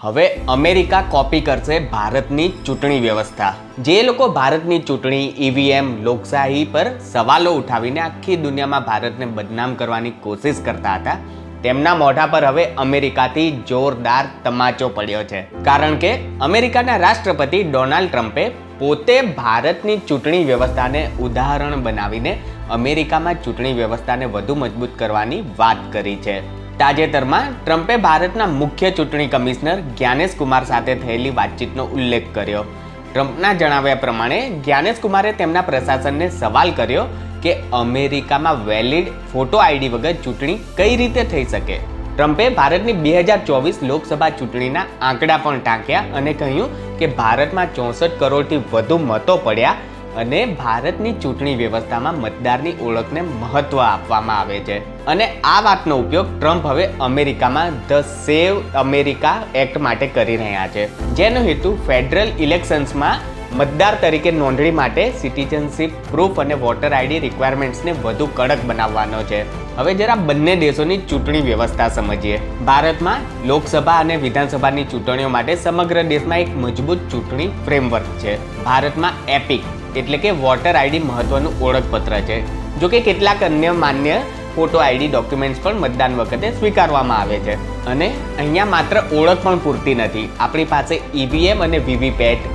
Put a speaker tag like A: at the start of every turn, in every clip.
A: હવે America copy કરશે ભારતની ચૂંટણી વ્યવસ્થા। જે લોકો ભારતની ચૂંટણી ઈવીએમ લોકશાહી પર સવાલો ઉઠાવીને આખી દુનિયામાં ભારતને બદનામ કરવાની કોશિશ કરતા હતા, તેમના મોઢા પર હવે અમેરિકાથી જોરદાર તમાચો પડ્યો છે। કારણ કે અમેરિકાના રાષ્ટ્રપતિ ડોનાલ્ડ ટ્રમ્પે પોતે ભારતની ચૂંટણી વ્યવસ્થાને ઉદાહરણ બનાવીને અમેરિકામાં ચૂંટણી વ્યવસ્થાને વધુ મજબૂત કરવાની વાત કરી છે। તાજેતરમાં ટ્રમ્પે ભારતના મુખ્ય ચૂંટણી કમિશનર જ્ઞાનેશ કુમાર સાથે થયેલી વાતચીતનો ઉલ્લેખ કર્યો। ટ્રમ્પના જણાવ્યા પ્રમાણે જ્ઞાનેશ કુમારે તેમના પ્રશાસનને સવાલ કર્યો કે અમેરિકામાં વેલિડ ફોટો આઈડી વગર ચૂંટણી કઈ રીતે થઈ શકે। ટ્રમ્પે ભારતની 2024 લોકસભા ચૂંટણીના આંકડા પણ ટાંક્યા અને કહ્યું કે ભારતમાં 64 કરોડથી વધુ મતો પડ્યા અને ભારતની ચૂંટણી વ્યવસ્થામાં મતદારની ઓળખને મહત્વ આપવામાં આવે છે। અને આ વાતનો ઉપયોગ ટ્રમ્પ હવે અમેરિકામાં ધ સેવ અમેરિકા એક્ટ માટે કરી રહ્યા છે, જેનો હેતુ ફેડરલ ઇલેક્શન્સમાં મતદાર તરીકે નોંધણી માટે સિટીઝનશીપ પ્રૂફ અને વોટર આઈડી રિક્વાયરમેન્ટ્સને વધુ કડક બનાવવાનો છે। હવે જરા બંને દેશોની ચૂંટણી વ્યવસ્થા સમજીએ। ભારતમાં લોકસભા અને વિધાનસભાની ચૂંટણીઓ માટે સમગ્ર દેશમાં એક મજબૂત ચૂંટણી ફ્રેમવર્ક છે। ભારતમાં એપિક એટલે કે વોટર આઈડી મહત્વનું ઓળખપત્ર છે। જો કે કેટલાક અન્ય માન્ય ફોટો આઈડી ડોક્યુમેન્ટ્સ પણ મતદાન વખતે સ્વીકારવામાં આવે છે। અને અહીંયા માત્ર ઓળખ પણ પૂરતી નથી, આપણી પાસે ઈવીએમ અને VVPAT,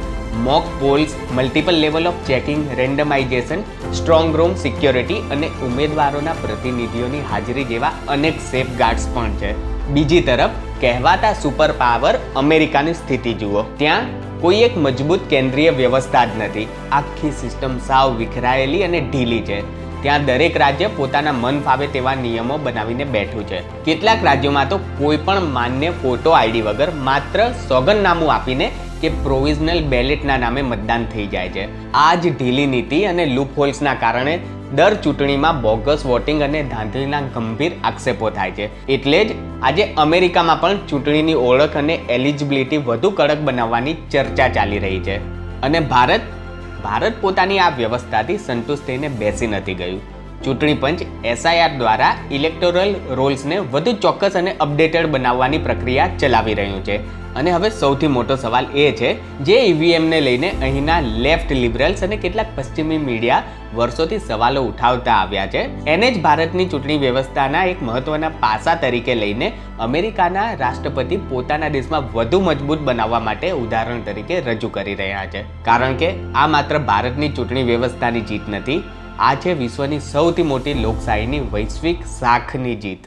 A: mock polls, multiple level of checking, randomization, strong room security અને ઉમેદવારોના પ્રતિનિધિઓની હાજરી જેવા અનેક સેફગાર્ડ્સ પણ છે। બીજી તરફ કહેવાતા સુપર પાવર અમેરિકાની સ્થિતિ જુઓ। ત્યાં કોઈ એક મજબૂત કેન્દ્રીય વ્યવસ્થા જ નથી, આખી સિસ્ટમ સાવ વિખરાયેલી અને ઢીલી છે। ત્યાં દરેક રાજ્ય પોતાના મન ફાવે તેવા નિયમો બનાવીને બેઠું છે। કેટલાક રાજ્યોમાં તો કોઈ પણ માન્ય ફોટો આઈડી વગર માત્ર સોગંદનામું આપીને કે પ્રોવિઝનલ બેલેટના નામે મતદાન થઈ જાય છે। આ જ ઢીલી નીતિ અને લૂપહોલ્સના કારણે દર ચૂંટણીમાં બોગસ વોટિંગ અને ધાંધલીના ગંભીર આક્ષેપો થાય છે। એટલે જ આજે અમેરિકામાં પણ ચૂંટણીની ઓળખ અને એલિજિબિલિટી વધુ કડક બનાવવાની ચર્ચા ચાલી રહી છે। અને ભારત પોતાની આ વ્યવસ્થાથી સંતુષ્ટ થઈને બેસી નથી ગયું। ચૂંટણી પંચ એસઆઈઆર દ્વારા ઇલેક્ટોરલ રોલ્સને વધુ ચોક્કસ અને અપડેટેડ બનાવવાની પ્રક્રિયા ચલાવી રહ્યું છે। અને હવે સૌથી મોટો સવાલ એ છે, જે ઈવીએમને લઈને અહીંના લેફ્ટ લિબરલ્સ અને કેટલાક પશ્ચિમી મીડિયા વર્ષોથી સવાલો ઉઠાવતા આવ્યા છે, એને જ ભારતની ચૂંટણી વ્યવસ્થાના એક મહત્વના પાસા તરીકે લઈને અમેરિકાના રાષ્ટ્રપતિ પોતાના દેશમાં વધુ મજબૂત બનાવવા માટે ઉદાહરણ તરીકે રજૂ કરી રહ્યા છે। કારણ કે આ માત્ર ભારતની ચૂંટણી વ્યવસ્થાની જીત નથી, આ છે વિશ્વની સૌથી મોટી લોકશાહીની વૈશ્વિક શાખની જીત।